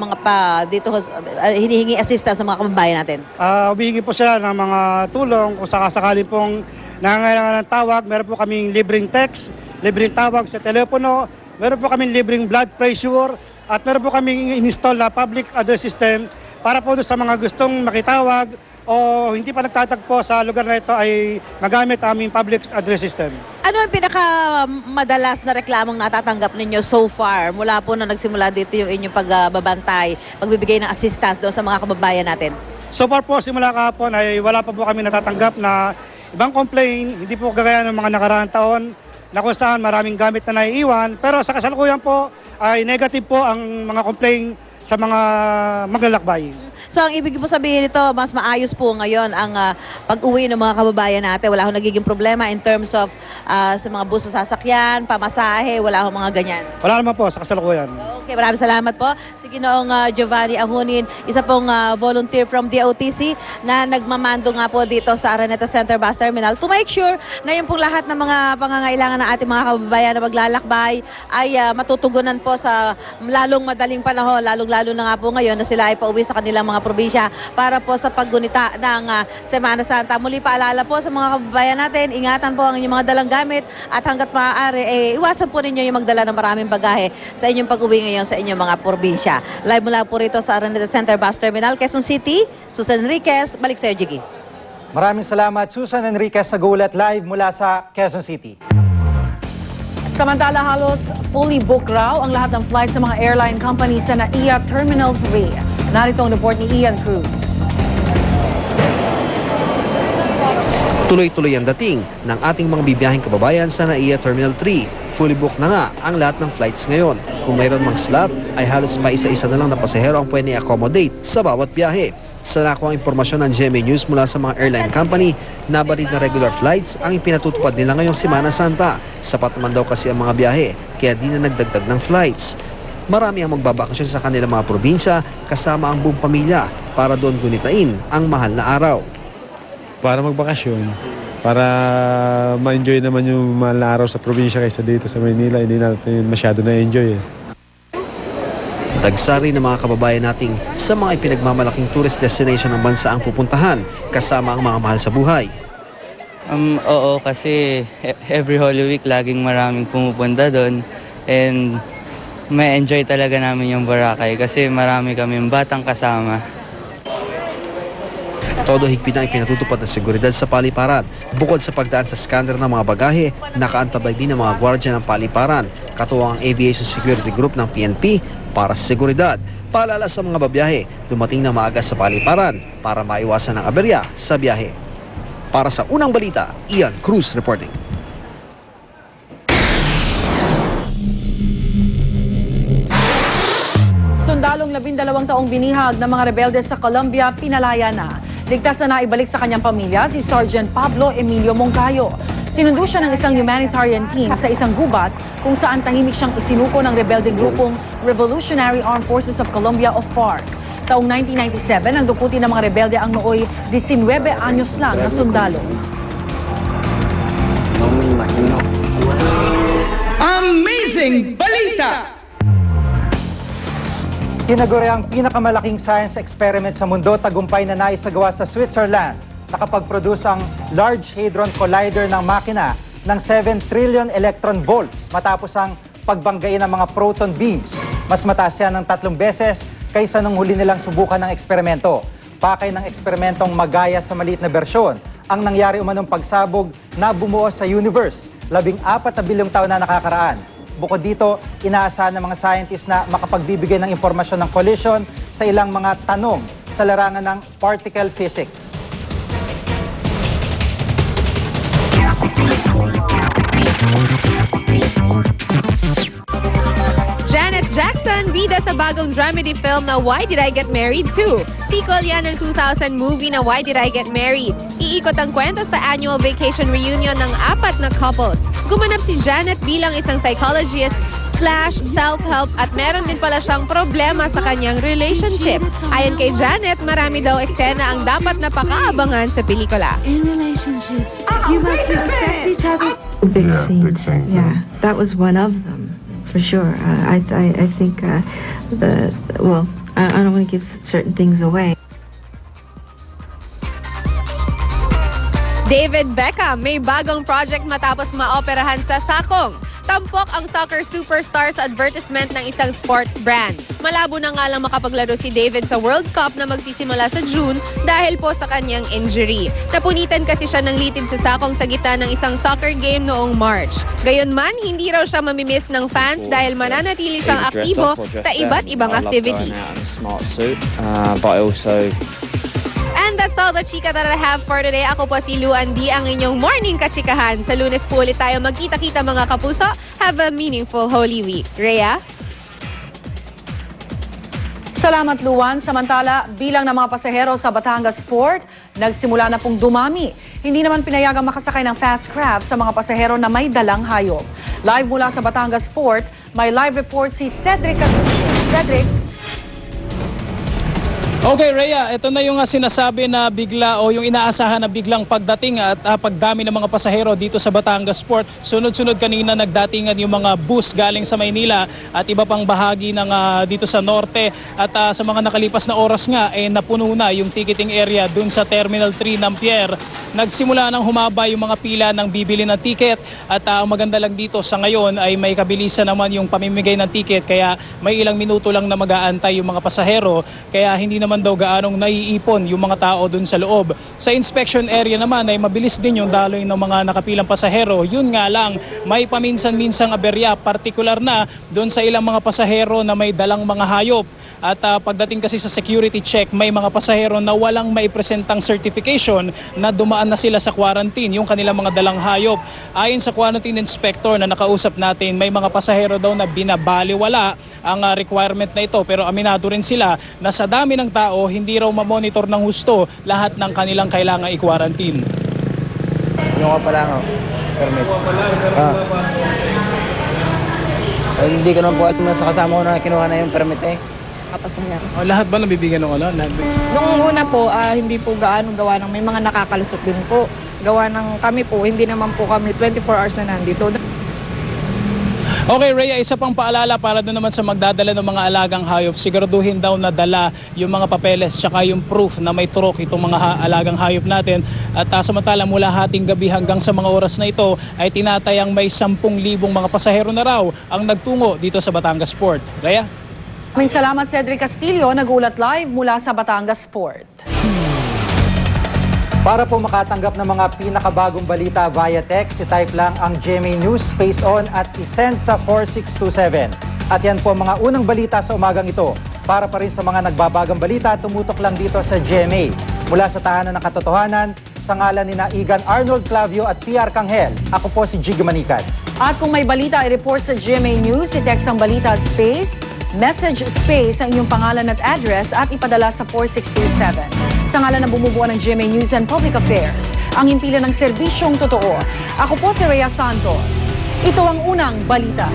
Mga pa dito hinihingi assistance sa mga kababayan natin? Humihingi po siya ng mga tulong kung sakasakaling pong nangangailangan ng tawag. Meron po kaming libreng text, libreng tawag sa telepono, meron po kaming libreng blood pressure, at meron po kaming install na public address system para po sa mga gustong makitawag o hindi pa nagtatagpo sa lugar na ito ay magamit aming public address system. Ano ang pinakamadalas na reklamong natatanggap ninyo so far mula po na nagsimula dito yung inyong pagbabantay, pagbibigay ng assistance doon sa mga kababayan natin? So far po, simula kahapon ay wala pa po kami natatanggap na ibang complaint, hindi po kagaya ng mga nakaraang taon na kung saan maraming gamit na naiiwan. Pero sa kasalukuyan po ay negative po ang mga complaint sa mga maglalakbay. So ang ibig po sabihin nito, mas maayos po ngayon ang pag-uwi ng mga kababayan natin. Wala akong nagiging problema in terms of sa mga bus sa sasakyan, pamasahe, wala akong mga ganyan. Wala naman po sa kasalukuyan. Okay, maraming salamat po. Si Ginoong Giovanni Ahunin, isa pong volunteer from DOTC na nagmamando nga po dito sa Araneta Center Bus Terminal to make sure na yung pong lahat ng mga pangangailangan ng ating mga kababayan na maglalakbay ay matutugunan po sa lalong madaling panahon, lalo na nga po ngayon na sila ay pauwi sa kanilang mga probinsya para po sa paggunita ng Semana Santa. Muli paalala po sa mga kababayan natin, ingatan po ang inyong mga dalang gamit at hanggat maaari, iwasan po ninyo yung magdala ng maraming bagahe sa inyong pag-uwi ngayon sa inyong mga probinsya. Live mula po rito sa Araneta Center Bus Terminal, Quezon City, Susan Enriquez, balik sa iyo, Jiggy. Maraming salamat, Susan Enriquez, sa Gulat Live mula sa Quezon City. Samantala, halos fully booked raw ang lahat ng flights sa mga airline companies sa NAIA Terminal 3. Narito ang report ni Ian Cruz. Tuloy-tuloy ang dating ng ating mga bibiyaheng kababayan sa NAIA Terminal 3. Fully booked na nga ang lahat ng flights ngayon. Kung mayroon mang slot, ay halos pa isa-isa na lang na pasahero ang pwede accommodate sa bawat biyahe. Sa nakuha ang impormasyon ng GMA News mula sa mga airline company, nabatid na regular flights ang ipinatutupad nila ngayong Semana Santa. Sapat naman daw kasi ang mga biyahe, kaya di na nagdagdag ng flights. Marami ang magbabakasyon sa kanilang mga probinsya kasama ang buong pamilya para doon gunitain ang mahal na araw. Para magbakasyon, para ma-enjoy naman yung mahal na araw sa probinsya kaysa dito sa Maynila, hindi natin masyado na-enjoy eh. Dagsari ng mga kababayan nating sa mga ipinagmamalaking tourist destination ng bansa ang pupuntahan kasama ang mga mahal sa buhay. Oo, kasi every Holy Week laging maraming pumupunta doon and may enjoy talaga namin yung Boracay kasi marami kaming batang kasama. Todo higpit ang ipinatutupad na seguridad sa paliparan. Bukod sa pagdaan sa scanner ng mga bagahe, nakaantabay din ng mga gwardya ng paliparan, katuwang ang Aviation Security Group ng PNP para sa seguridad. Paalala sa mga babiyahe, dumating na maaga sa paliparan para maiwasan ang aberya sa biyahe. Para sa Unang Balita, Ian Cruz reporting. Sundalong 12 taong binihag ng mga rebelde sa Colombia, pinalaya na. Ligtas na naibalik sa kanyang pamilya si Sergeant Pablo Emilio Moncayo. Sinundo siya ng isang humanitarian team sa isang gubat kung saan tahimik siyang isinuko ng rebeldeng grupong Revolutionary Armed Forces of Colombia o FARC. Taong 1997, ang dukuti ng mga rebelde ang nooy 19 anyos lang na sundalo. Amazing Balita! Tinaguri ang pinakamalaking science experiment sa mundo, tagumpay na naisagawa sa Switzerland. Nakapag-produce ang Large Hadron Collider ng makina ng 7 trillion electron volts matapos ang pagbanggain ng mga proton beams. Mas mataas yan ng 3 beses kaysa nung huli nilang subukan ng eksperimento. Pakay ng eksperimentong magaya sa maliit na bersyon. Ang nangyari umanong pagsabog na bumuo sa universe, 14 na bilyong taon na nakakaraan. Bukod dito, inaasahan ng mga scientists na makapagbibigay ng impormasyon ng collision sa ilang mga tanong sa larangan ng particle physics. Janet Jackson, bida sa bagong dramedy film na Why Did I Get Married 2? Sequel yan ng 2000 movie na Why Did I Get Married? Iikot ang kwento sa annual vacation reunion ng 4 na couples. Gumanap si Janet bilang isang psychologist / self-help at meron din pala siyang problema sa kanyang relationship. Ayon kay Janet, marami daw eksena ang dapat na pakaabangan sa pelikula. In relationships, you must respect each other's big scenes. Yeah, that was one of them. for sure. I think I don't want to give certain things away. David Beckham may bagong project matapos maoperahan sa sakong. Tampok ang soccer superstar sa advertisement ng isang sports brand. Malabo na nga lang makapaglaro si David sa World Cup na magsisimula sa June dahil po sa kanyang injury. Napunitan kasi siya ng litid sa sakong sa gitna ng isang soccer game noong March. Gayunman, hindi raw siya mamimiss ng fans dahil mananatili siyang aktibo sa iba't ibang activities. And that's all the chika that I have for today. Ako po si Lou Andy, ang inyong morning kachikahan. Sa Lunes po ulit tayo magkita-kita mga kapuso. Have a meaningful Holy Week. Rhea? Salamat, Luwan. Samantala, bilang ng mga pasahero sa Batangas Port, nagsimula na pong dumami. Hindi naman pinayagang makasakay ng fast craft sa mga pasahero na may dalang hayop. Live mula sa Batangas Port, may live report si Cedric Castillo. Cedric? Okay, Rhea, ito na yung sinasabi na bigla o yung inaasahan na biglang pagdating at pagdami ng mga pasahero dito sa Batangas Port. Sunod-sunod kanina nagdatingan yung mga bus galing sa Maynila at iba pang bahagi ng dito sa norte. At sa mga nakalipas na oras nga, napuno na yung ticketing area dun sa Terminal 3 ng Pierre. Nagsimula nang humaba yung mga pila ng bibili ng ticket at ang maganda lang dito sa ngayon ay may kabilisan naman yung pamimigay ng ticket kaya may ilang minuto lang na mag-aantay yung mga pasahero kaya hindi naman daw gaanong naiipon yung mga tao dun sa loob. Sa inspection area naman ay mabilis din yung daloy ng mga nakapilang pasahero. Yun nga lang, may paminsan-minsang aberya, partikular na dun sa ilang mga pasahero na may dalang mga hayop. At pagdating kasi sa security check, may mga pasahero na walang maipresentang certification na dumaan na sila sa quarantine, yung kanilang mga dalang hayop. Ayon sa quarantine inspector na nakausap natin, may mga pasahero daw na binabaliwala ang requirement na ito. Pero aminado rin sila na sa dami ng tao, hindi raw mamonitor ng husto lahat ng kanilang kailangang i-quarantine. Yung pala nga, permit. Hindi ko naman po alam na sa kasama ko na kinuha na yung permit Pasahero. Lahat ba nabibigyan ng Nung una po, hindi po gaano gawa ng may mga nakakalusot din po. Gawa ng kami po, hindi naman po kami 24 hours na nandito. Okay, Rhea, isa pang paalala para doon naman sa magdadala ng mga alagang hayop. Siguraduhin daw na dala yung mga papeles tsaka yung proof na may turok itong mga alagang hayop natin. At samantala mula hating gabi hanggang sa mga oras na ito ay tinatayang may 10,000 mga pasahero na raw ang nagtungo dito sa Batangas Port. Rhea? Maraming salamat, Cedric Castillo, nag-ulat live mula sa Batangas Port. Para po makatanggap ng mga pinakabagong balita via text, i-type lang ang GMA News Space On at isend sa 4627. At yan po mga unang balita sa umagang ito. Para pa rin sa mga nagbabagang balita, tumutok lang dito sa GMA. Mula sa tahanan ng katotohanan, sa ngalan ni Igan Arnold Clavio at PR Kanghel, ako po si Jiggy Manikad. At kung may balita, i-report sa GMA News, i-text ang balita space, message space ang inyong pangalan at address at ipadala sa 4627. Sa ngalan ng bumubuo ng GMA News and Public Affairs, ang himpilan ng serbisyong totoo. Ako po si Rhea Santos. Ito ang unang balita.